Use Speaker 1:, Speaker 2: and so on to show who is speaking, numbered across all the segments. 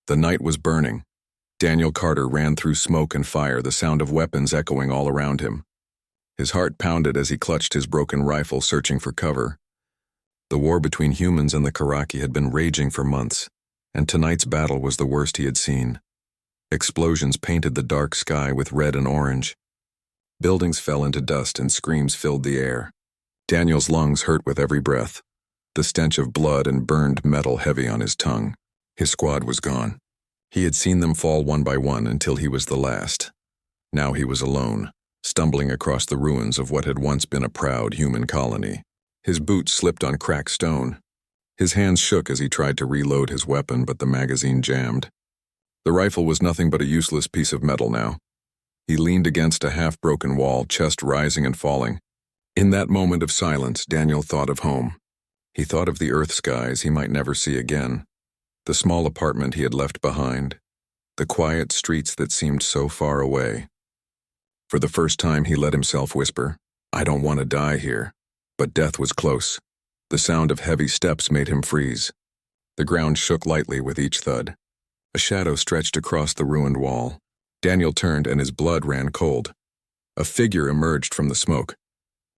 Speaker 1: The night was burning. Daniel Carter ran through smoke and fire, the sound of weapons echoing all around him. His heart pounded as he clutched his broken rifle, searching for cover. The war between humans and the Karaki had been raging for months, and tonight's battle was the worst he had seen. Explosions painted the dark sky with red and orange. Buildings fell into dust and screams filled the air. Daniel's lungs hurt with every breath, the stench of blood and burned metal heavy on his tongue. His squad was gone. He had seen them fall one by one until he was the last. Now he was alone, stumbling across the ruins of what had once been a proud human colony. His boots slipped on cracked stone. His hands shook as he tried to reload his weapon, but the magazine jammed. The rifle was nothing but a useless piece of metal now. He leaned against a half-broken wall, chest rising and falling. In that moment of silence, Daniel thought of home. He thought of the earth skies he might never see again, the small apartment he had left behind, the quiet streets that seemed so far away. For the first time, he let himself whisper, "I don't want to die here." But death was close. The sound of heavy steps made him freeze. The ground shook lightly with each thud. A shadow stretched across the ruined wall. Daniel turned and his blood ran cold. A figure emerged from the smoke.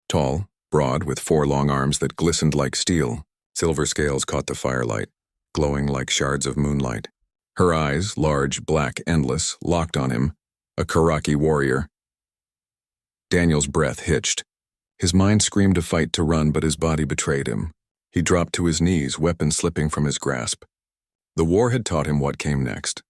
Speaker 1: Tall, broad, with 4 long arms that glistened like steel. Silver scales caught the firelight, glowing like shards of moonlight. Her eyes, large, black, endless, locked on him, a Karaki warrior. Daniel's breath hitched. His mind screamed to fight, to run, but his body betrayed him. He dropped to his knees, weapon slipping from his grasp. The war had taught him what came next.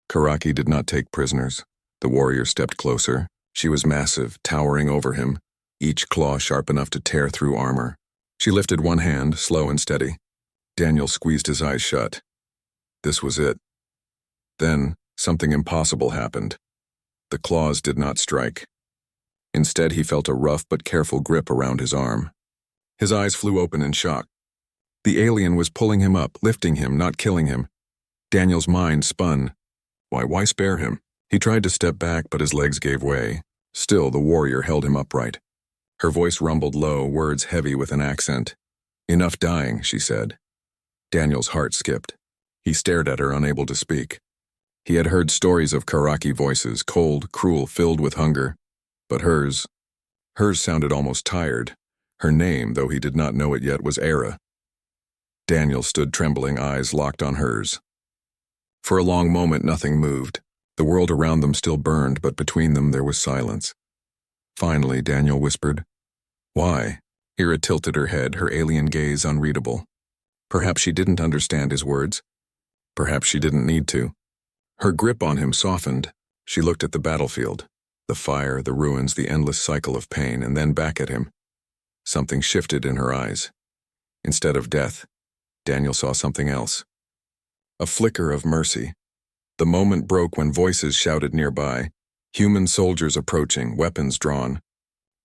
Speaker 1: Karaki did not take prisoners. The warrior stepped closer. She was massive, towering over him, each claw sharp enough to tear through armor. She lifted one hand, slow and steady. Daniel squeezed his eyes shut. This was it. Then, something impossible happened. The claws did not strike. Instead, he felt a rough but careful grip around his arm. His eyes flew open in shock. The alien was pulling him up, lifting him, not killing him. Daniel's mind spun. Why spare him? He tried to step back, but his legs gave way. Still, the warrior held him upright. Her voice rumbled low, words heavy with an accent. "Enough dying," she said. Daniel's heart skipped. He stared at her, unable to speak. He had heard stories of Karaki voices, cold, cruel, filled with hunger. But hers sounded almost tired. Her name, though he did not know it yet, was Era. Daniel stood trembling, eyes locked on hers. For a long moment, nothing moved. The world around them still burned, but between them there was silence. Finally, Daniel whispered, "Why?" Era tilted her head, her alien gaze unreadable. Perhaps she didn't understand his words. Perhaps she didn't need to. Her grip on him softened. She looked at the battlefield. The fire, the ruins, the endless cycle of pain, and then back at him. Something shifted in her eyes. Instead of death, Daniel saw something else. A flicker of mercy. The moment broke when voices shouted nearby, human soldiers approaching, weapons drawn.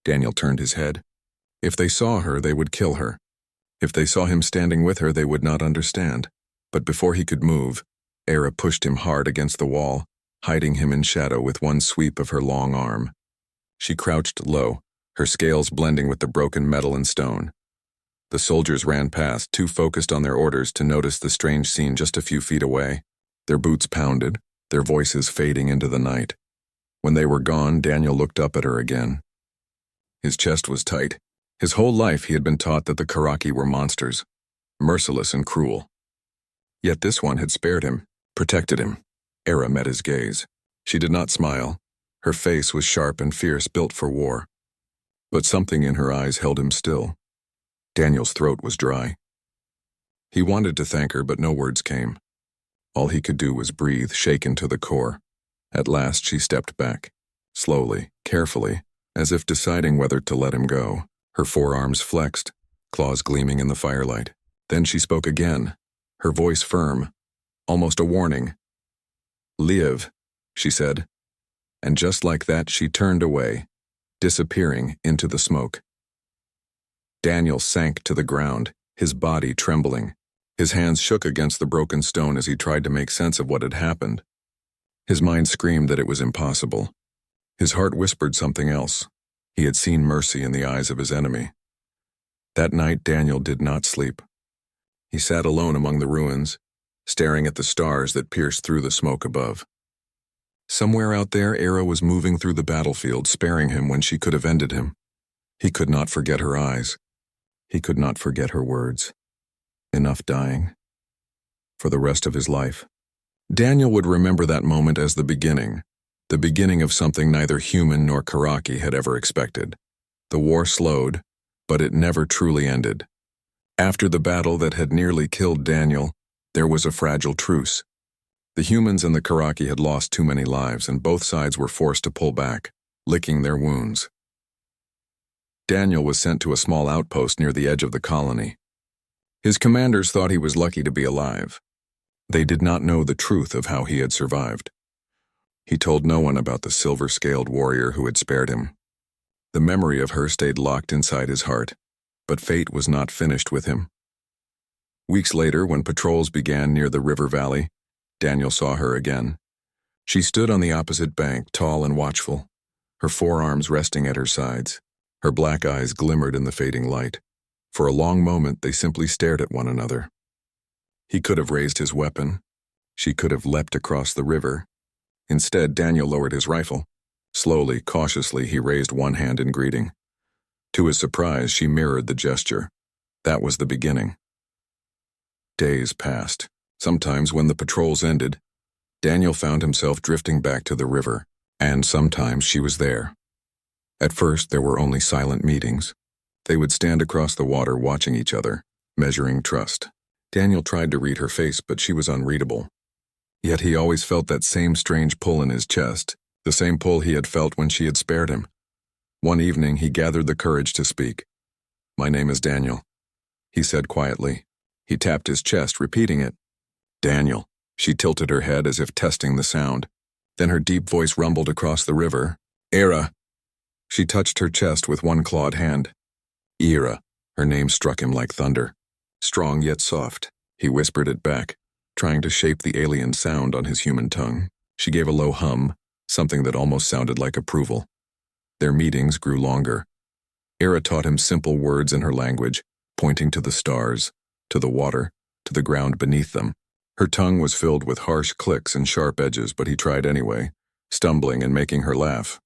Speaker 1: Daniel turned his head. If they saw her, they would kill her. If they saw him standing with her, they would not understand. But before he could move, Era pushed him hard against the wall, hiding him in shadow with one sweep of her long arm. She crouched low, her scales blending with the broken metal and stone. The soldiers ran past, too focused on their orders to notice the strange scene just a few feet away. Their boots pounded, their voices fading into the night. When they were gone, Daniel looked up at her again. His chest was tight. His whole life he had been taught that the Karaki were monsters, merciless and cruel. Yet this one had spared him, protected him. Era met his gaze. She did not smile. Her face was sharp and fierce, built for war. But something in her eyes held him still. Daniel's throat was dry. He wanted to thank her, but no words came. All he could do was breathe, shaken to the core. At last she stepped back, slowly, carefully, as if deciding whether to let him go. Her forearms flexed, claws gleaming in the firelight. Then she spoke again, her voice firm, almost a warning. "Live," she said. And just like that, she turned away, disappearing into the smoke. Daniel sank to the ground, his body trembling. His hands shook against the broken stone as he tried to make sense of what had happened. His mind screamed that it was impossible. His heart whispered something else. He had seen mercy in the eyes of his enemy. That night, Daniel did not sleep. He sat alone among the ruins, staring at the stars that pierced through the smoke above. Somewhere out there, Era was moving through the battlefield, sparing him when she could have ended him. He could not forget her eyes. He could not forget her words. Enough dying. For the rest of his life. Daniel would remember that moment as the beginning of something neither human nor Karaki had ever expected. The war slowed, but it never truly ended. After the battle that had nearly killed Daniel, there was a fragile truce. The humans and the Karaki had lost too many lives, and both sides were forced to pull back, licking their wounds. Daniel was sent to a small outpost near the edge of the colony. His commanders thought he was lucky to be alive. They did not know the truth of how he had survived. He told no one about the silver-scaled warrior who had spared him. The memory of her stayed locked inside his heart, but fate was not finished with him. Weeks later, when patrols began near the river valley, Daniel saw her again. She stood on the opposite bank, tall and watchful, her forearms resting at her sides. Her black eyes glimmered in the fading light. For a long moment, they simply stared at one another. He could have raised his weapon. She could have leapt across the river. Instead, Daniel lowered his rifle. Slowly, cautiously, he raised one hand in greeting. To his surprise, she mirrored the gesture. That was the beginning. Days passed. Sometimes, when the patrols ended, Daniel found himself drifting back to the river, and sometimes she was there. At first, there were only silent meetings. They would stand across the water watching each other, measuring trust. Daniel tried to read her face, but she was unreadable. Yet he always felt that same strange pull in his chest, the same pull he had felt when she had spared him. One evening, he gathered the courage to speak. "My name is Daniel," he said quietly. He tapped his chest, repeating it. "Daniel." She tilted her head as if testing the sound. Then her deep voice rumbled across the river. "Era." She touched her chest with one clawed hand. "Era." Her name struck him like thunder. Strong yet soft. He whispered it back, trying to shape the alien sound on his human tongue. She gave a low hum, something that almost sounded like approval. Their meetings grew longer. Era taught him simple words in her language, pointing to the stars, to the water, to the ground beneath them. Her tongue was filled with harsh clicks and sharp edges, but he tried anyway, stumbling and making her laugh.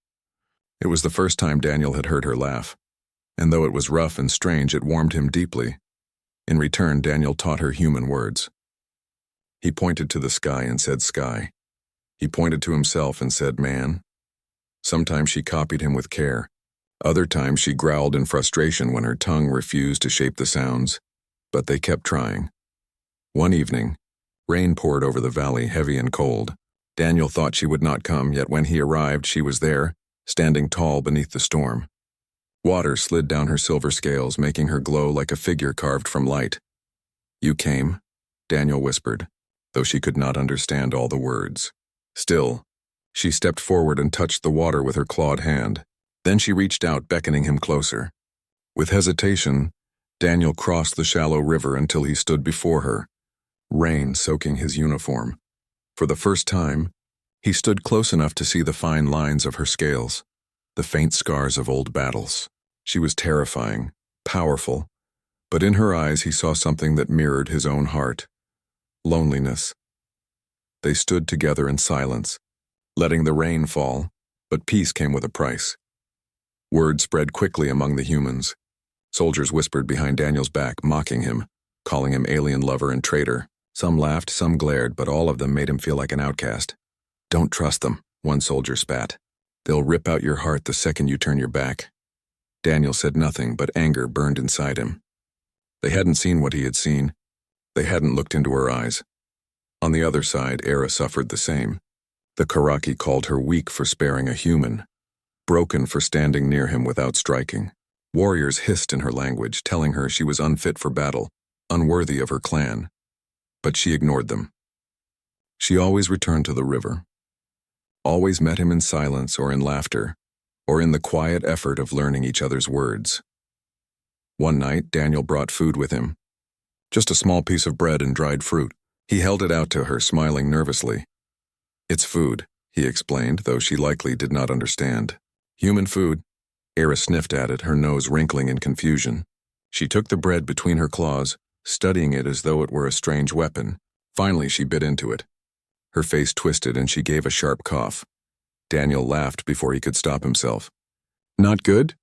Speaker 1: It was the first time Daniel had heard her laugh, and though it was rough and strange, it warmed him deeply. In return, Daniel taught her human words. He pointed to the sky and said sky. He pointed to himself and said man. Sometimes she copied him with care. Other times she growled in frustration when her tongue refused to shape the sounds, but they kept trying. One evening, rain poured over the valley, heavy and cold. Daniel thought she would not come, yet when he arrived, she was there, standing tall beneath the storm. Water slid down her silver scales, making her glow like a figure carved from light. "You came," Daniel whispered, though she could not understand all the words. Still, she stepped forward and touched the water with her clawed hand. Then she reached out, beckoning him closer. With hesitation, Daniel crossed the shallow river until he stood before her, rain soaking his uniform. For the first time, he stood close enough to see the fine lines of her scales, the faint scars of old battles. She was terrifying, powerful, but in her eyes he saw something that mirrored his own heart. Loneliness. They stood together in silence, letting the rain fall, but peace came with a price. Word spread quickly among the humans. Soldiers whispered behind Daniel's back, mocking him, calling him alien lover and traitor. Some laughed, some glared, but all of them made him feel like an outcast. "Don't trust them," one soldier spat. "They'll rip out your heart the second you turn your back." Daniel said nothing, but anger burned inside him. They hadn't seen what he had seen. They hadn't looked into her eyes. On the other side, Era suffered the same. The Karaki called her weak for sparing a human, broken for standing near him without striking. Warriors hissed in her language, telling her she was unfit for battle, unworthy of her clan. But she ignored them. She always returned to the river. Always met him in silence or in laughter, or in the quiet effort of learning each other's words. One night, Daniel brought food with him. Just a small piece of bread and dried fruit. He held it out to her, smiling nervously. "It's food," he explained, though she likely did not understand. "Human food." Era sniffed at it, her nose wrinkling in confusion. She took the bread between her claws, studying it as though it were a strange weapon. Finally, she bit into it. Her face twisted and she gave a sharp cough. Daniel laughed before he could stop himself. Not good?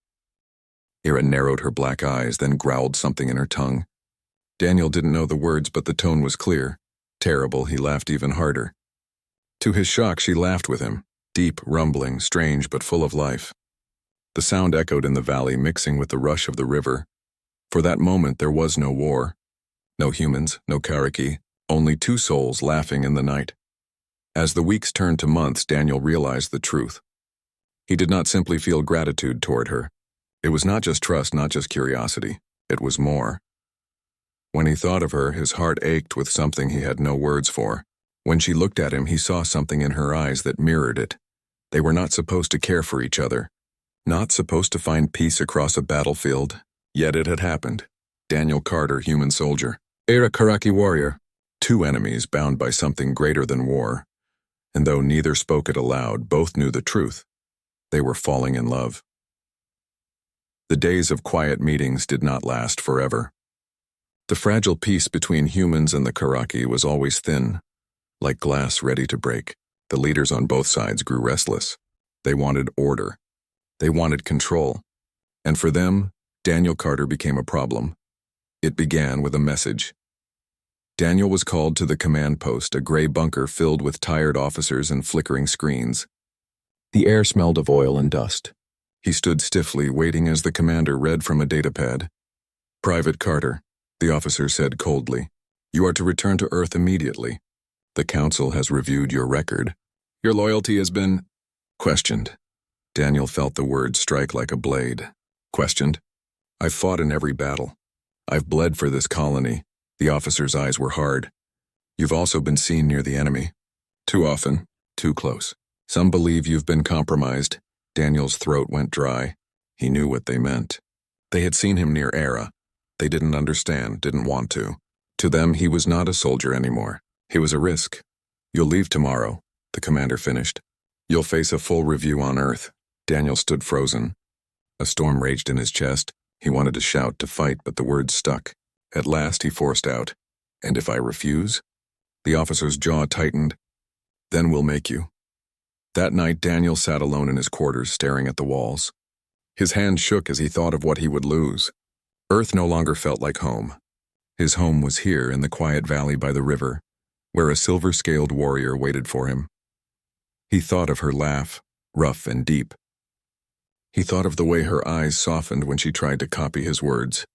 Speaker 1: Ira narrowed her black eyes, then growled something in her tongue. Daniel didn't know the words, but the tone was clear. Terrible, he laughed even harder. To his shock, she laughed with him, deep, rumbling, strange, but full of life. The sound echoed in the valley, mixing with the rush of the river. For that moment, there was no war. No humans, no Karaki, only two souls laughing in the night. As the weeks turned to months, Daniel realized the truth. He did not simply feel gratitude toward her. It was not just trust, not just curiosity. It was more. When he thought of her, his heart ached with something he had no words for. When she looked at him, he saw something in her eyes that mirrored it. They were not supposed to care for each other. Not supposed to find peace across a battlefield. Yet it had happened. Daniel Carter, human soldier. Ira Karaki warrior. Two enemies bound by something greater than war. And though neither spoke it aloud, both knew the truth. They were falling in love. The days of quiet meetings did not last forever. The fragile peace between humans and the Karaki was always thin, like glass ready to break. The leaders on both sides grew restless. They wanted order. They wanted control. And for them, Daniel Carter became a problem. It began with a message. Daniel was called to the command post, a gray bunker filled with tired officers and flickering screens. The air smelled of oil and dust. He stood stiffly, waiting as the commander read from a datapad. Private Carter, the officer said coldly, you are to return to Earth immediately. The council has reviewed your record. Your loyalty has been questioned. Daniel felt the word strike like a blade. Questioned? I've fought in every battle. I've bled for this colony. The officer's eyes were hard. You've also been seen near the enemy. Too often, too close. Some believe you've been compromised. Daniel's throat went dry. He knew what they meant. They had seen him near Era. They didn't understand, didn't want to. To them, he was not a soldier anymore. He was a risk. You'll leave tomorrow, the commander finished. You'll face a full review on Earth. Daniel stood frozen. A storm raged in his chest. He wanted to shout, to fight, but the words stuck. At last, he forced out, and if I refuse? The officer's jaw tightened. Then we'll make you. That night, Daniel sat alone in his quarters, staring at the walls. His hand shook as he thought of what he would lose. Earth no longer felt like home. His home was here in the quiet valley by the river, where a silver-scaled warrior waited for him. He thought of her laugh, rough and deep. He thought of the way her eyes softened when she tried to copy his words.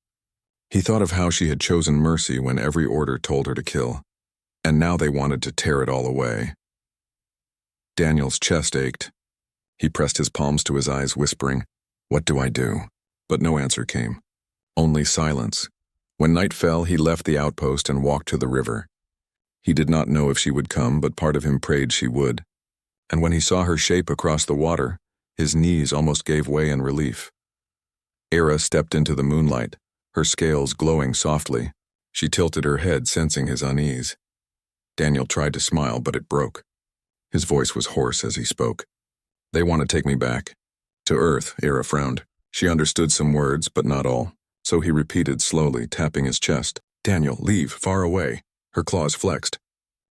Speaker 1: He thought of how she had chosen mercy when every order told her to kill, and now they wanted to tear it all away. Daniel's chest ached. He pressed his palms to his eyes, whispering, "What do I do?" But no answer came. Only silence. When night fell, he left the outpost and walked to the river. He did not know if she would come, but part of him prayed she would. And when he saw her shape across the water, his knees almost gave way in relief. Era stepped into the moonlight, her scales glowing softly. She tilted her head, sensing his unease. Daniel tried to smile, but it broke. His voice was hoarse as he spoke. "They want to take me back." "To Earth," Era frowned. She understood some words, but not all. So he repeated slowly, tapping his chest. "Daniel, leave, far away." Her claws flexed.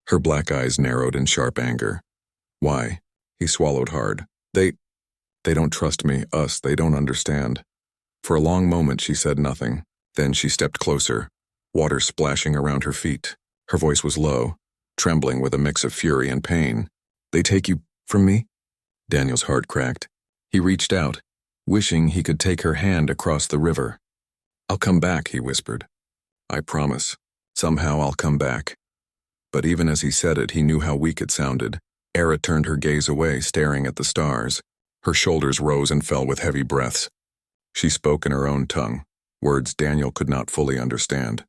Speaker 1: Her black eyes narrowed in sharp anger. "Why?" He swallowed hard. They don't trust me, us, they don't understand." For a long moment she said nothing. Then she stepped closer, water splashing around her feet. Her voice was low, trembling with a mix of fury and pain. "They take you from me?" Daniel's heart cracked. He reached out, wishing he could take her hand across the river. "I'll come back," he whispered. "I promise. Somehow I'll come back." But even as he said it, he knew how weak it sounded. Era turned her gaze away, staring at the stars. Her shoulders rose and fell with heavy breaths. She spoke in her own tongue, words Daniel could not fully understand.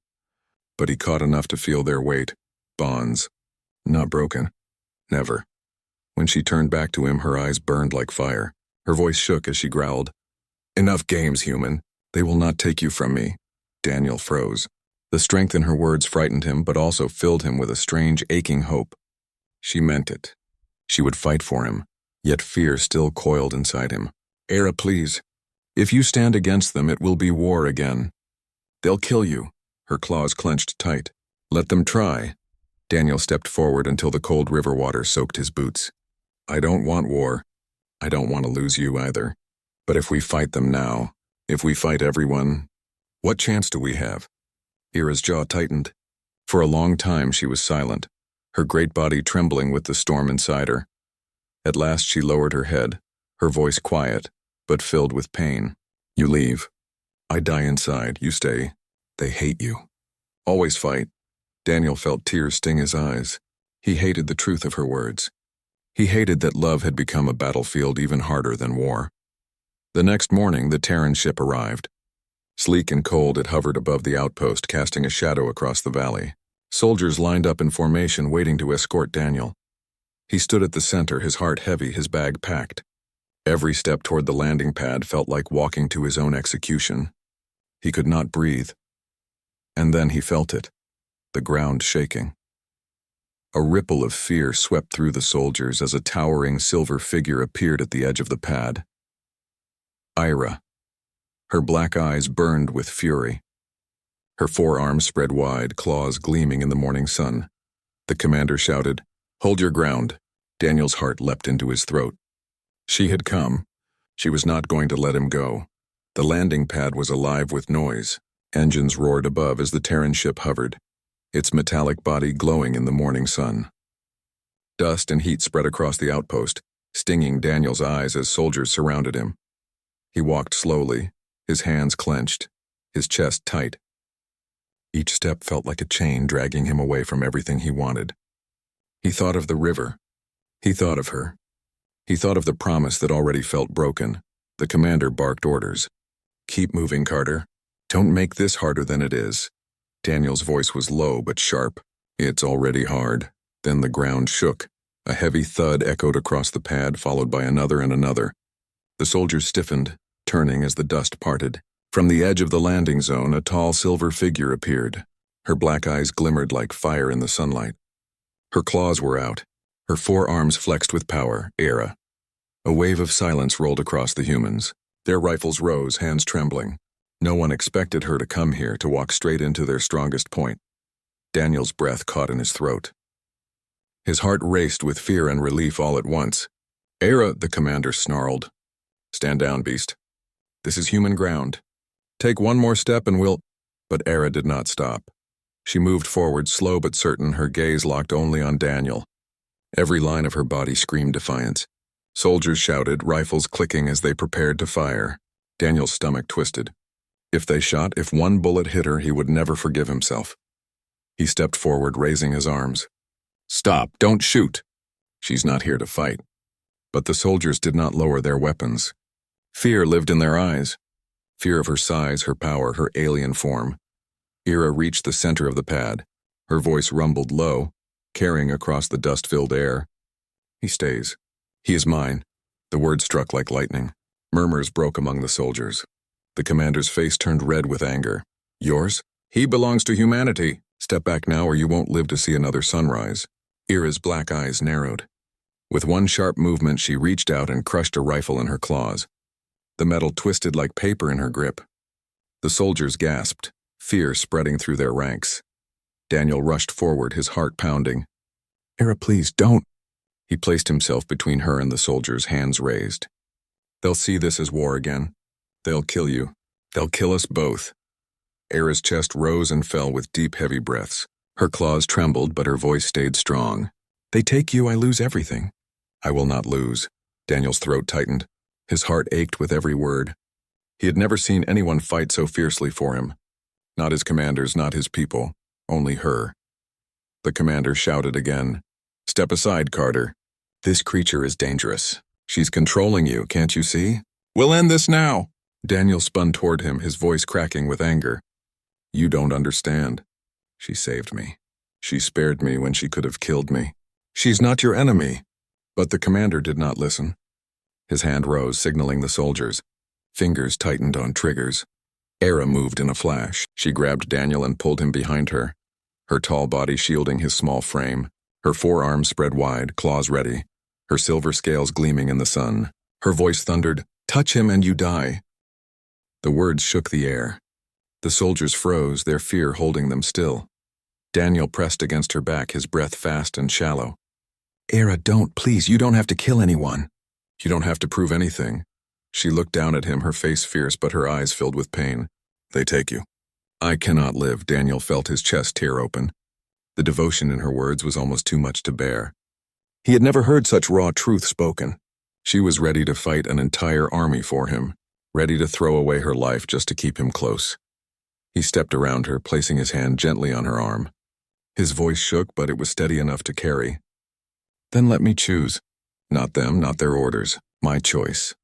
Speaker 1: But he caught enough to feel their weight. Bonds. Not broken. Never. When she turned back to him, her eyes burned like fire. Her voice shook as she growled, "Enough games, human. They will not take you from me." Daniel froze. The strength in her words frightened him, but also filled him with a strange, aching hope. She meant it. She would fight for him, yet fear still coiled inside him. "Era, please. If you stand against them, it will be war again. They'll kill you." Her claws clenched tight. "Let them try." Daniel stepped forward until the cold river water soaked his boots. I don't want war. I don't want to lose you either. But if we fight them now, if we fight everyone, what chance do we have? Ira's jaw tightened. For a long time she was silent, her great body trembling with the storm inside her. At last she lowered her head, her voice quiet, but filled with pain. You leave. I die inside. You stay. They hate you. Always fight. Daniel felt tears sting his eyes. He hated the truth of her words. He hated that love had become a battlefield even harder than war. The next morning, the Terran ship arrived. Sleek and cold, it hovered above the outpost, casting a shadow across the valley. Soldiers lined up in formation, waiting to escort Daniel. He stood at the center, his heart heavy, his bag packed. Every step toward the landing pad felt like walking to his own execution. He could not breathe. And then he felt it, the ground shaking. A ripple of fear swept through the soldiers as a towering silver figure appeared at the edge of the pad. Ira. Her black eyes burned with fury. Her forearms spread wide, claws gleaming in the morning sun. The commander shouted, "Hold your ground." Daniel's heart leapt into his throat. She had come. She was not going to let him go. The landing pad was alive with noise. Engines roared above as the Terran ship hovered, its metallic body glowing in the morning sun. Dust and heat spread across the outpost, stinging Daniel's eyes as soldiers surrounded him. He walked slowly, his hands clenched, his chest tight. Each step felt like a chain dragging him away from everything he wanted. He thought of the river. He thought of her. He thought of the promise that already felt broken. The commander barked orders. "Keep moving, Carter. Don't make this harder than it is." Daniel's voice was low but sharp. "It's already hard." Then the ground shook. A heavy thud echoed across the pad, followed by another and another. The soldiers stiffened, turning as the dust parted. From the edge of the landing zone, a tall silver figure appeared. Her black eyes glimmered like fire in the sunlight. Her claws were out, her forearms flexed with power. Ira. A wave of silence rolled across the humans. Their rifles rose, hands trembling. No one expected her to come here, to walk straight into their strongest point. Daniel's breath caught in his throat. His heart raced with fear and relief all at once. "Ira," the commander snarled. "Stand down, beast. This is human ground. Take one more step and we'll—" But Ira did not stop. She moved forward, slow but certain, her gaze locked only on Daniel. Every line of her body screamed defiance. Soldiers shouted, rifles clicking as they prepared to fire. Daniel's stomach twisted. If they shot, if one bullet hit her, he would never forgive himself. He stepped forward, raising his arms. "Stop! Don't shoot! She's not here to fight." But the soldiers did not lower their weapons. Fear lived in their eyes. Fear of her size, her power, her alien form. Ira reached the center of the pad. Her voice rumbled low, carrying across the dust-filled air. "He stays. He is mine." The word struck like lightning. Murmurs broke among the soldiers. The commander's face turned red with anger. "Yours? He belongs to humanity. Step back now or you won't live to see another sunrise." Ira's black eyes narrowed. With one sharp movement, she reached out and crushed a rifle in her claws. The metal twisted like paper in her grip. The soldiers gasped, fear spreading through their ranks. Daniel rushed forward, his heart pounding. "Ira, please, don't." He placed himself between her and the soldiers, hands raised. "They'll see this as war again. They'll kill you. They'll kill us both." Ira's chest rose and fell with deep, heavy breaths. Her claws trembled, but her voice stayed strong. "They take you, I lose everything." "I will not lose." Daniel's throat tightened. His heart ached with every word. He had never seen anyone fight so fiercely for him. Not his commanders, not his people, only her. The commander shouted again. "Step aside, Carter. This creature is dangerous. She's controlling you, can't you see? We'll end this now." Daniel spun toward him, his voice cracking with anger. "You don't understand. She saved me. She spared me when she could have killed me. She's not your enemy." But the commander did not listen. His hand rose, signaling the soldiers. Fingers tightened on triggers. Ira moved in a flash. She grabbed Daniel and pulled him behind her, her tall body shielding his small frame, her forearms spread wide, claws ready, her silver scales gleaming in the sun. Her voice thundered, "Touch him and you die." The words shook the air. The soldiers froze, their fear holding them still. Daniel pressed against her back, his breath fast and shallow. Era, don't, please, you don't have to kill anyone. You don't have to prove anything. She looked down at him, her face fierce, but her eyes filled with pain. They take you. I cannot live. Daniel felt his chest tear open. The devotion in her words was almost too much to bear. He had never heard such raw truth spoken. She was ready to fight an entire army for him, ready to throw away her life just to keep him close. He stepped around her, placing his hand gently on her arm. His voice shook, but it was steady enough to carry. Then let me choose. Not them, not their orders. My choice.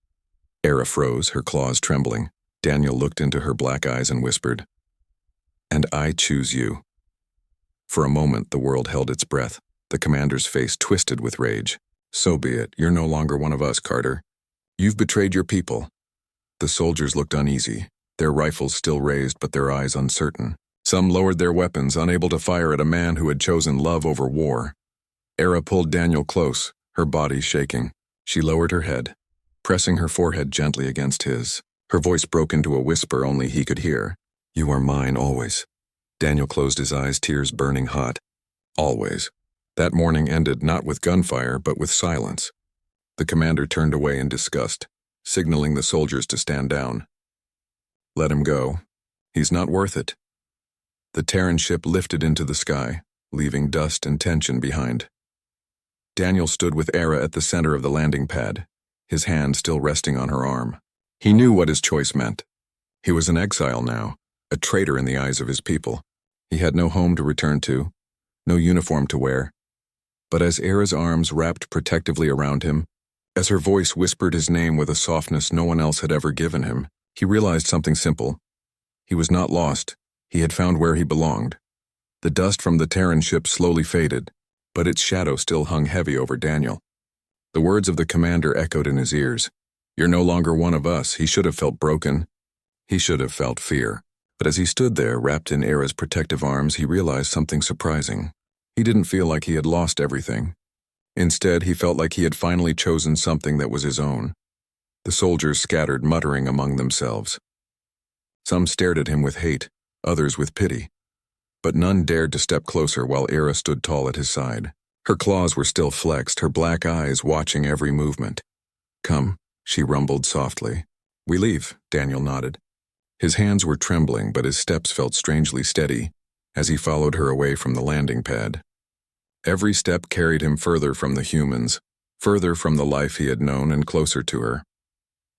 Speaker 1: Era froze, her claws trembling. Daniel looked into her black eyes and whispered, And I choose you. For a moment, the world held its breath. The commander's face twisted with rage. So be it. You're no longer one of us, Carter. You've betrayed your people. The soldiers looked uneasy, their rifles still raised but their eyes uncertain. Some lowered their weapons, unable to fire at a man who had chosen love over war. Era pulled Daniel close, her body shaking. She lowered her head, pressing her forehead gently against his. Her voice broke into a whisper only he could hear. You are mine always. Daniel closed his eyes, tears burning hot. Always. That morning ended not with gunfire, but with silence. The commander turned away in disgust, signaling the soldiers to stand down. Let him go. He's not worth it. The Terran ship lifted into the sky, leaving dust and tension behind. Daniel stood with Era at the center of the landing pad, his hand still resting on her arm. He knew what his choice meant. He was an exile now, a traitor in the eyes of his people. He had no home to return to, no uniform to wear. But as Era's arms wrapped protectively around him, as her voice whispered his name with a softness no one else had ever given him, he realized something simple. He was not lost. He had found where he belonged. The dust from the Terran ship slowly faded, but its shadow still hung heavy over Daniel. The words of the commander echoed in his ears. You're no longer one of us. He should have felt broken. He should have felt fear. But as he stood there, wrapped in Era's protective arms, he realized something surprising. He didn't feel like he had lost everything. Instead, he felt like he had finally chosen something that was his own. The soldiers scattered, muttering among themselves. Some stared at him with hate, others with pity. But none dared to step closer while Era stood tall at his side. Her claws were still flexed, her black eyes watching every movement. Come, she rumbled softly. We leave, Daniel nodded. His hands were trembling, but his steps felt strangely steady as he followed her away from the landing pad. Every step carried him further from the humans, further from the life he had known and closer to her.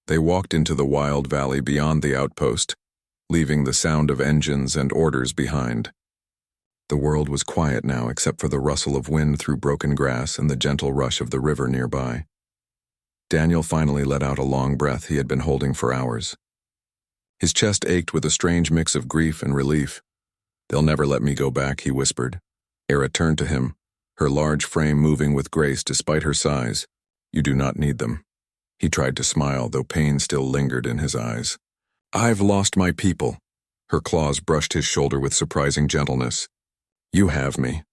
Speaker 1: They walked into the wild valley beyond the outpost, leaving the sound of engines and orders behind. The world was quiet now except for the rustle of wind through broken grass and the gentle rush of the river nearby. Daniel finally let out a long breath he had been holding for hours. His chest ached with a strange mix of grief and relief. They'll never let me go back, he whispered. Era turned to him, her large frame moving with grace despite her size. You do not need them. He tried to smile, though pain still lingered in his eyes. I've lost my people. Her claws brushed his shoulder with surprising gentleness. You have me.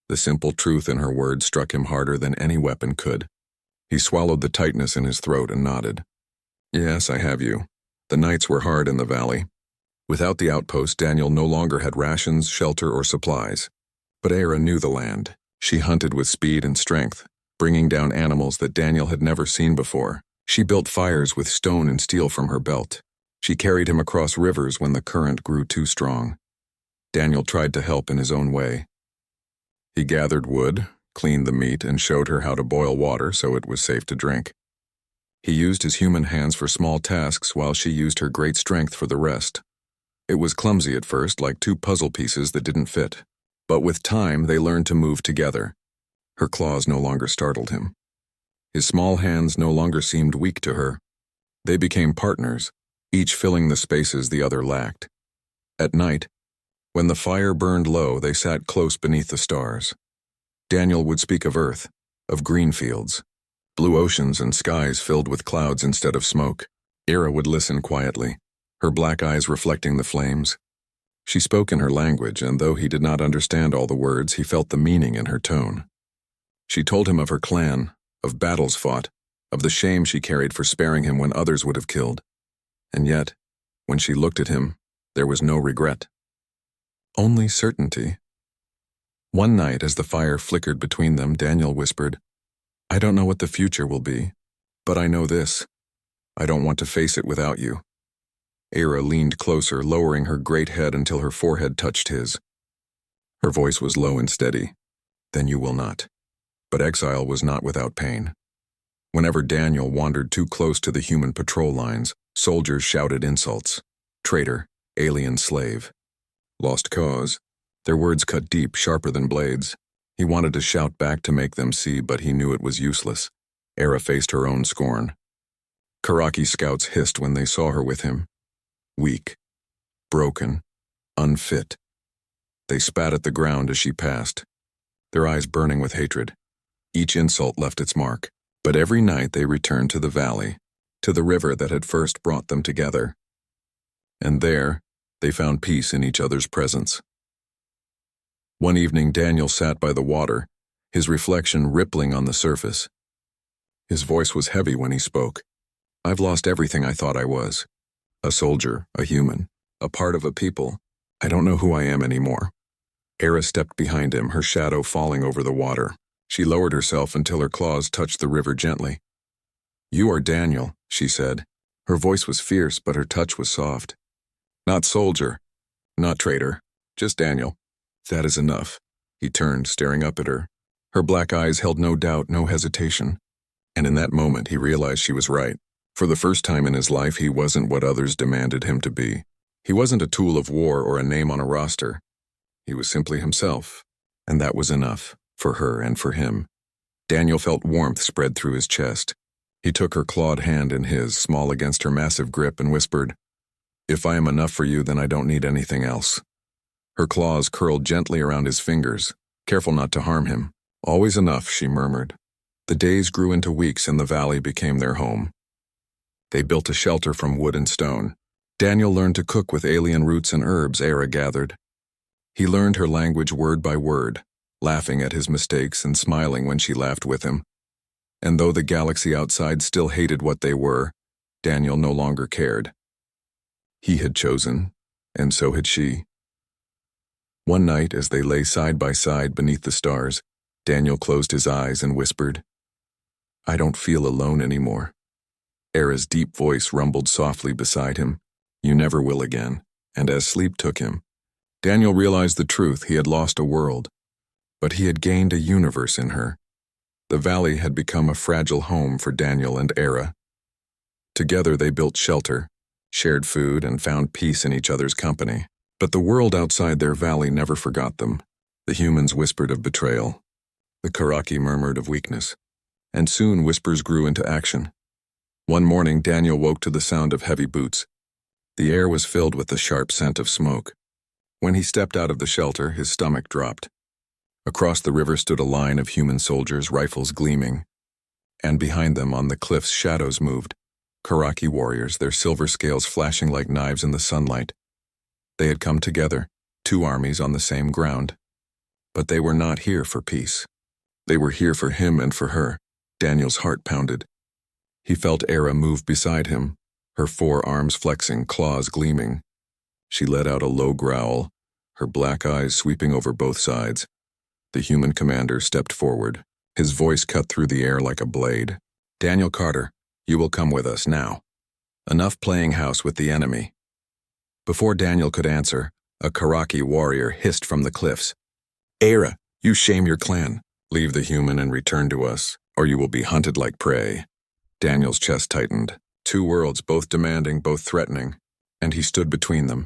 Speaker 1: The simple truth in her words struck him harder than any weapon could. He swallowed the tightness in his throat and nodded. Yes, I have you. The nights were hard in the valley. Without the outpost, Daniel no longer had rations, shelter, or supplies. But Era knew the land. She hunted with speed and strength, bringing down animals that Daniel had never seen before. She built fires with stone and steel from her belt. She carried him across rivers when the current grew too strong. Daniel tried to help in his own way. He gathered wood, cleaned the meat, and showed her how to boil water so it was safe to drink. He used his human hands for small tasks while she used her great strength for the rest. It was clumsy at first, like two puzzle pieces that didn't fit. But with time, they learned to move together. Her claws no longer startled him. His small hands no longer seemed weak to her. They became partners, each filling the spaces the other lacked. At night, when the fire burned low, they sat close beneath the stars. Daniel would speak of Earth, of green fields, blue oceans and skies filled with clouds instead of smoke. Era would listen quietly, her black eyes reflecting the flames. She spoke in her language, and though he did not understand all the words, he felt the meaning in her tone. She told him of her clan, of battles fought, of the shame she carried for sparing him when others would have killed. And yet, when she looked at him, there was no regret. Only certainty. One night, as the fire flickered between them, Daniel whispered, "I don't know what the future will be, but I know this. I don't want to face it without you." Era leaned closer, lowering her great head until her forehead touched his. Her voice was low and steady. "Then you will not." But exile was not without pain. Whenever Daniel wandered too close to the human patrol lines, soldiers shouted insults. Traitor, alien slave, lost cause. Their words cut deep, sharper than blades. He wanted to shout back to make them see, but he knew it was useless. Era faced her own scorn. Karaki scouts hissed when they saw her with him. Weak, broken, unfit. They spat at the ground as she passed, their eyes burning with hatred. Each insult left its mark, but every night they returned to the valley, to the river that had first brought them together. And there, they found peace in each other's presence. One evening, Daniel sat by the water, his reflection rippling on the surface. His voice was heavy when he spoke. "I've lost everything I thought I was. A soldier, a human, a part of a people. I don't know who I am anymore." Era stepped behind him, her shadow falling over the water. She lowered herself until her claws touched the river gently. "You are Daniel," she said. Her voice was fierce, but her touch was soft. "Not soldier, not traitor, just Daniel. That is enough." He turned, staring up at her. Her black eyes held no doubt, no hesitation. And in that moment, he realized she was right. For the first time in his life, he wasn't what others demanded him to be. He wasn't a tool of war or a name on a roster. He was simply himself, and that was enough, for her and for him. Daniel felt warmth spread through his chest. He took her clawed hand in his, small against her massive grip, and whispered, "If I am enough for you, then I don't need anything else." Her claws curled gently around his fingers, careful not to harm him. "Always enough," she murmured. The days grew into weeks, and the valley became their home. They built a shelter from wood and stone. Daniel learned to cook with alien roots and herbs Era gathered. He learned her language word by word, laughing at his mistakes and smiling when she laughed with him. And though the galaxy outside still hated what they were, Daniel no longer cared. He had chosen, and so had she. One night, as they lay side by side beneath the stars, Daniel closed his eyes and whispered, "I don't feel alone anymore." Era's deep voice rumbled softly beside him, "You never will again." And as sleep took him, Daniel realized the truth. He had lost a world, but he had gained a universe in her. The valley had become a fragile home for Daniel and Era. Together they built shelter, shared food, and found peace in each other's company. But the world outside their valley never forgot them. The humans whispered of betrayal. The Karaki murmured of weakness. And soon whispers grew into action. One morning, Daniel woke to the sound of heavy boots. The air was filled with the sharp scent of smoke. When he stepped out of the shelter, his stomach dropped. Across the river stood a line of human soldiers, rifles gleaming. And behind them, on the cliffs, shadows moved. Karaki warriors, their silver scales flashing like knives in the sunlight. They had come together, two armies on the same ground. But they were not here for peace. They were here for him and for her. Daniel's heart pounded. He felt Era move beside him, her forearms flexing, claws gleaming. She let out a low growl, her black eyes sweeping over both sides. The human commander stepped forward, his voice cut through the air like a blade. "Daniel Carter, you will come with us now. Enough playing house with the enemy." Before Daniel could answer, a Karaki warrior hissed from the cliffs, "Era, you shame your clan. Leave the human and return to us, or you will be hunted like prey." Daniel's chest tightened. Two worlds, both demanding, both threatening, and he stood between them.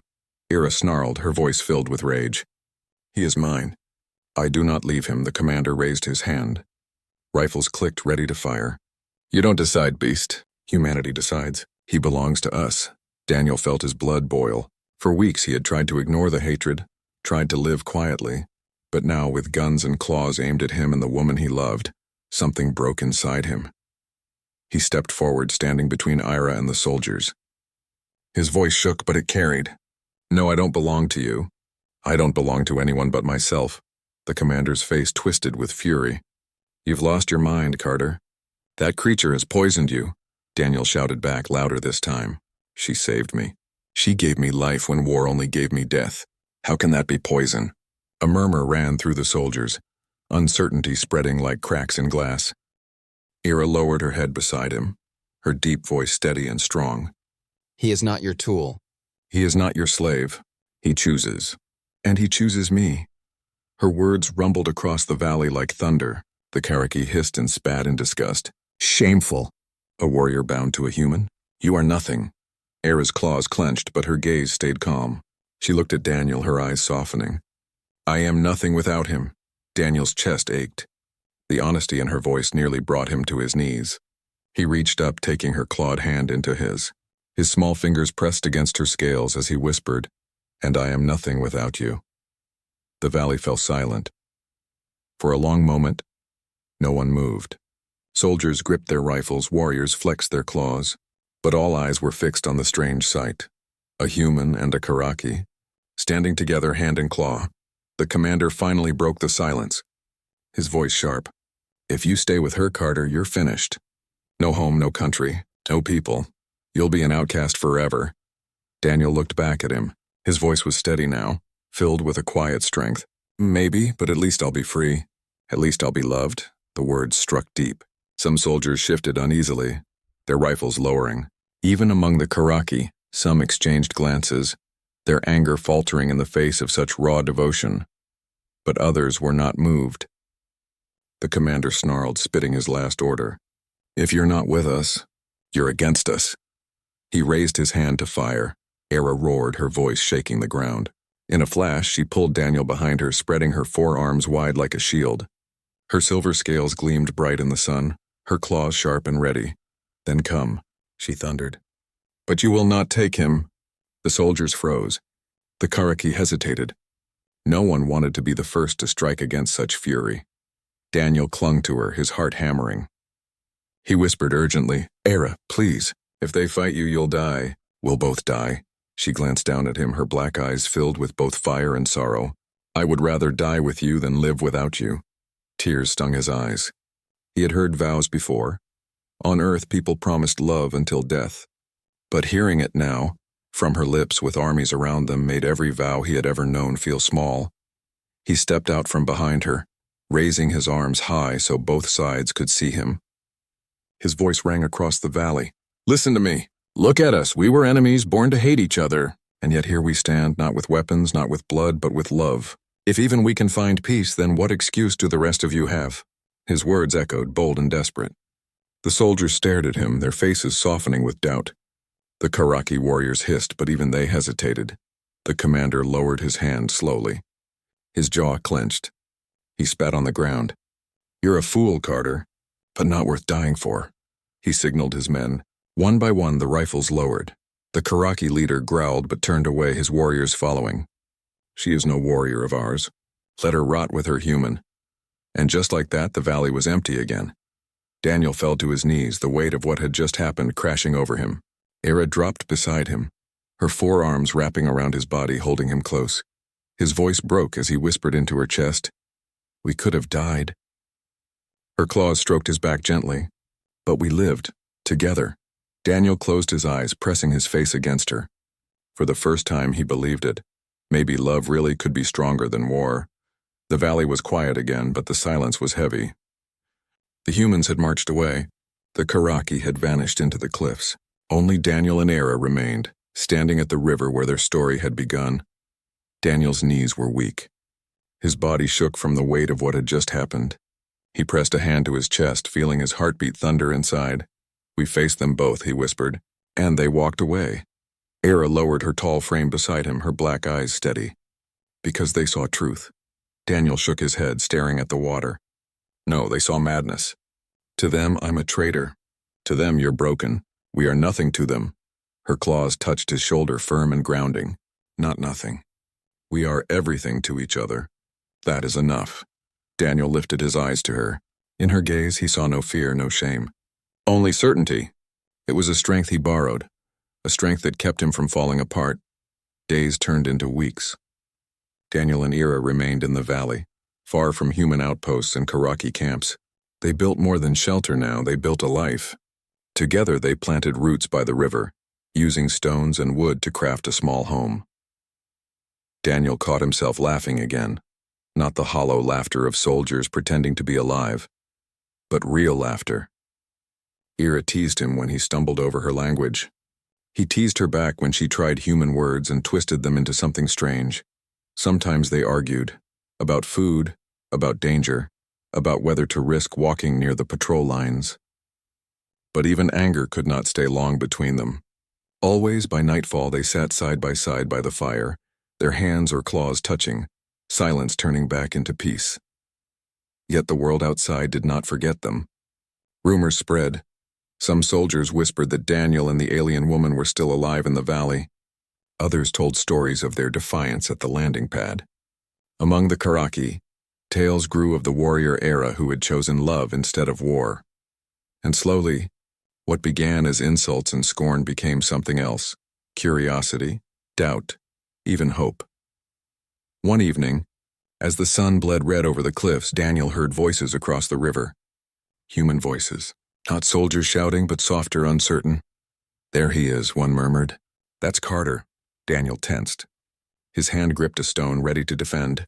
Speaker 1: Era snarled, her voice filled with rage. "He is mine. I do not leave him." The commander raised his hand. Rifles clicked, ready to fire. "You don't decide, beast. Humanity decides. He belongs to us." Daniel felt his blood boil. For weeks he had tried to ignore the hatred, tried to live quietly, but now, with guns and claws aimed at him and the woman he loved, something broke inside him. He stepped forward, standing between Ira and the soldiers. His voice shook, but it carried. "No, I don't belong to you. I don't belong to anyone but myself." The commander's face twisted with fury. "You've lost your mind, Carter. That creature has poisoned you." Daniel shouted back, louder this time. "She saved me. She gave me life when war only gave me death. How can that be poison? A murmur ran through the soldiers, uncertainty spreading like cracks in glass. Ira lowered her head beside him, her deep voice steady and strong.
Speaker 2: He is not your tool.
Speaker 1: He is not your slave. He chooses. And he chooses me. Her words rumbled across the valley like thunder. The Karaki hissed and spat in disgust. Shameful. A warrior bound to a human? You are nothing. Ira's claws clenched, but her gaze stayed calm. She looked at Daniel, her eyes softening. I am nothing without him. Daniel's chest ached. The honesty in her voice nearly brought him to his knees. He reached up, taking her clawed hand into his. His small fingers pressed against her scales as he whispered, "And I am nothing without you." The valley fell silent. For a long moment, no one moved. Soldiers gripped their rifles, warriors flexed their claws, but all eyes were fixed on the strange sight. A human and a Karaki, standing together hand in claw. The commander finally broke the silence, his voice sharp. If you stay with her, Carter, you're finished. No home, no country, no people. You'll be an outcast forever. Daniel looked back at him. His voice was steady now, filled with a quiet strength. Maybe, but at least I'll be free. At least I'll be loved. The words struck deep. Some soldiers shifted uneasily, their rifles lowering. Even among the Karaki, some exchanged glances, their anger faltering in the face of such raw devotion. But others were not moved. The commander snarled, spitting his last order. If you're not with us, you're against us. He raised his hand to fire. Ira roared, her voice shaking the ground. In a flash, she pulled Daniel behind her, spreading her forearms wide like a shield. Her silver scales gleamed bright in the sun, her claws sharp and ready. Then come, she thundered. But you will not take him. The soldiers froze. The Karaki hesitated. No one wanted to be the first to strike against such fury. Daniel clung to her, his heart hammering. He whispered urgently, Ira, please. If they fight you, you'll die. We'll both die. She glanced down at him, her black eyes filled with both fire and sorrow. I would rather die with you than live without you. Tears stung his eyes. He had heard vows before. On earth, people promised love until death. But hearing it now, from her lips with armies around them, made every vow he had ever known feel small. He stepped out from behind her, raising his arms high so both sides could see him. His voice rang across the valley. Listen to me. Look at us. We were enemies, born to hate each other. And yet here we stand, not with weapons, not with blood, but with love. If even we can find peace, then what excuse do the rest of you have? His words echoed, bold and desperate. The soldiers stared at him, their faces softening with doubt. The Karaki warriors hissed, but even they hesitated. The commander lowered his hand slowly. His jaw clenched. He spat on the ground. You're a fool, Carter, but not worth dying for. He signaled his men. One by one, the rifles lowered. The Karaki leader growled but turned away, his warriors following. She is no warrior of ours. Let her rot with her human. And just like that, the valley was empty again. Daniel fell to his knees, the weight of what had just happened crashing over him. Ira dropped beside him, her forearms wrapping around his body, holding him close. His voice broke as he whispered into her chest, We could have died. Her claws stroked his back gently. But we lived, together. Daniel closed his eyes, pressing his face against her. For the first time, he believed it. Maybe love really could be stronger than war. The valley was quiet again, but the silence was heavy. The humans had marched away. The Karaki had vanished into the cliffs. Only Daniel and Ira remained, standing at the river where their story had begun. Daniel's knees were weak. His body shook from the weight of what had just happened. He pressed a hand to his chest, feeling his heartbeat thunder inside. We faced them both, he whispered, and they walked away. Ira lowered her tall frame beside him, her black eyes steady. Because they saw truth. Daniel shook his head, staring at the water. No, they saw madness. To them, I'm a traitor. To them, you're broken. We are nothing to them. Her claws touched his shoulder, firm and grounding. Not nothing. We are everything to each other. That is enough. Daniel lifted his eyes to her. In her gaze, he saw no fear, no shame. Only certainty. It was a strength he borrowed, a strength that kept him from falling apart. Days turned into weeks. Daniel and Ira remained in the valley, far from human outposts and Karaki camps. They built more than shelter now, they built a life. Together they planted roots by the river, using stones and wood to craft a small home. Daniel caught himself laughing again. not the hollow laughter of soldiers pretending to be alive, but real laughter. Ira teased him when he stumbled over her language. He teased her back when she tried human words and twisted them into something strange. Sometimes they argued, about food, about danger, about whether to risk walking near the patrol lines. But even anger could not stay long between them. Always by nightfall they sat side by the fire, their hands or claws touching, silence turning back into peace. Yet the world outside did not forget them. Rumors spread. Some soldiers whispered that Daniel and the alien woman were still alive in the valley. Others told stories of their defiance at the landing pad. Among the Karaki, tales grew of the warrior era who had chosen love instead of war. And slowly, what began as insults and scorn became something else: curiosity, doubt, even hope. One evening, as the sun bled red over the cliffs, Daniel heard voices across the river. Human voices. Not soldiers shouting, but softer, uncertain. "There he is," one murmured. "That's Carter." Daniel tensed. His hand gripped a stone, ready to defend.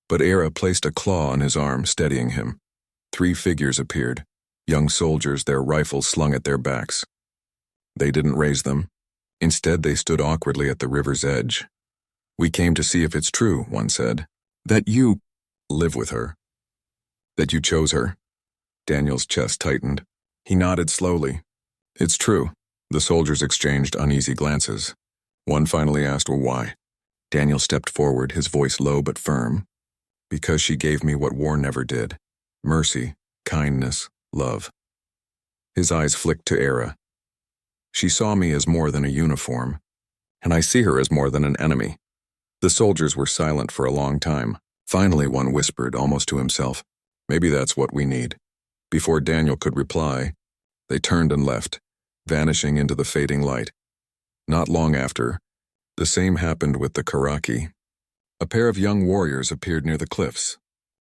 Speaker 1: But Ira placed a claw on his arm, steadying him. 3 figures appeared, young soldiers, their rifles slung at their backs. They didn't raise them. Instead, they stood awkwardly at the river's edge. "We came to see if it's true," one said. "That you live with her. That you chose her." Daniel's chest tightened. He nodded slowly. "It's true." The soldiers exchanged uneasy glances. One finally asked, "Well, why?" Daniel stepped forward, his voice low but firm. "Because she gave me what war never did. Mercy, kindness, love." His eyes flicked to Ira. "She saw me as more than a uniform, and I see her as more than an enemy." The soldiers were silent for a long time. Finally, one whispered, almost to himself, "Maybe that's what we need." Before Daniel could reply, they turned and left, vanishing into the fading light. Not long after, the same happened with the Karaki. A pair of young warriors appeared near the cliffs.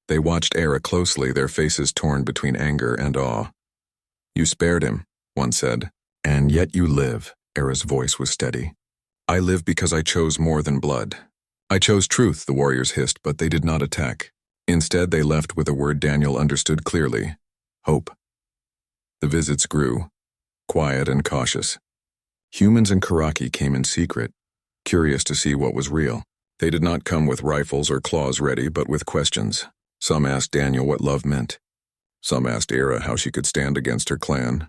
Speaker 1: They watched Ira closely, their faces torn between anger and awe. "You spared him," one said. "And yet you live." Ira's voice was steady. "I live because I chose more than blood. I chose truth," the warriors hissed, but they did not attack. Instead, they left with a word Daniel understood clearly: hope. The visits grew, quiet and cautious. Humans and Karaki came in secret, curious to see what was real. They did not come with rifles or claws ready, but with questions. Some asked Daniel what love meant. Some asked Ira how she could stand against her clan.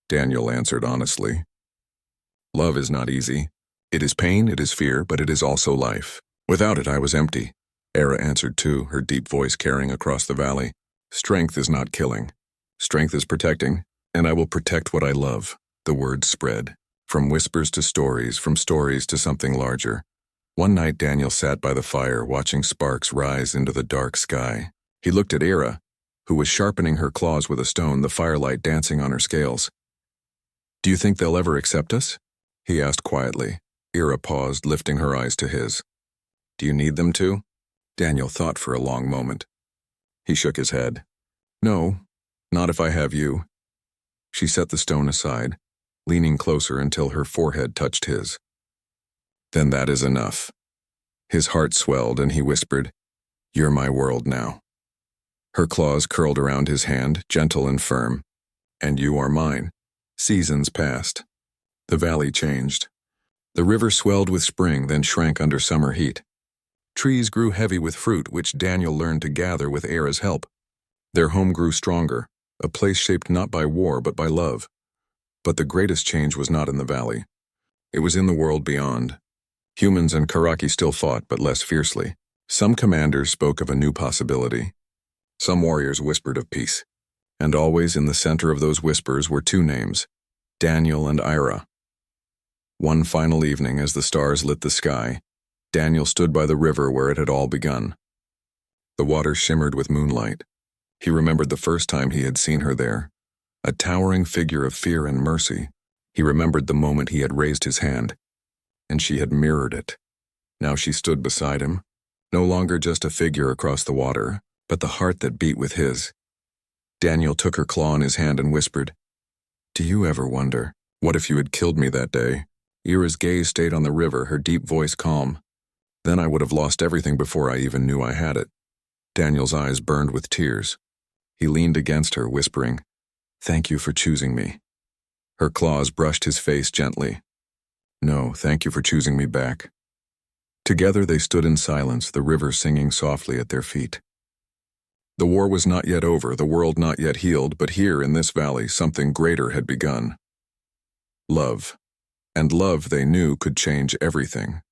Speaker 1: Daniel answered honestly. "Love is not easy. It is pain, it is fear, but it is also life. Without it, I was empty." Ira answered too, her deep voice carrying across the valley. "Strength is not killing. Strength is protecting, and I will protect what I love." The words spread, from whispers to stories, from stories to something larger. One night Daniel sat by the fire, watching sparks rise into the dark sky. He looked at Ira, who was sharpening her claws with a stone, the firelight dancing on her scales. "Do you think they'll ever accept us?" he asked quietly. Ira paused, lifting her eyes to his. "Do you need them to?" Daniel thought for a long moment. He shook his head. "No, not if I have you." She set the stone aside, leaning closer until her forehead touched his. "Then that is enough." His heart swelled and he whispered, "You're my world now." Her claws curled around his hand, gentle and firm. "And you are mine." Seasons passed. The valley changed. The river swelled with spring, then shrank under summer heat. Trees grew heavy with fruit, which Daniel learned to gather with Ira's help. Their home grew stronger, a place shaped not by war but by love. But the greatest change was not in the valley. It was in the world beyond. Humans and Karaki still fought, but less fiercely. Some commanders spoke of a new possibility. Some warriors whispered of peace. And always in the center of those whispers were 2 names, Daniel and Ira. One final evening, as the stars lit the sky, Daniel stood by the river where it had all begun. The water shimmered with moonlight. He remembered the first time he had seen her there, a towering figure of fear and mercy. He remembered the moment he had raised his hand, and she had mirrored it. Now she stood beside him, no longer just a figure across the water, but the heart that beat with his. Daniel took her claw in his hand and whispered, "Do you ever wonder, what if you had killed me that day?" Ira's gaze stayed on the river, her deep voice calm. "Then I would have lost everything before I even knew I had it." Daniel's eyes burned with tears. He leaned against her, whispering, "Thank you for choosing me." Her claws brushed his face gently. "No, thank you for choosing me back." Together they stood in silence, the river singing softly at their feet. The war was not yet over, the world not yet healed, but here in this valley something greater had begun. Love. And love, they knew, could change everything.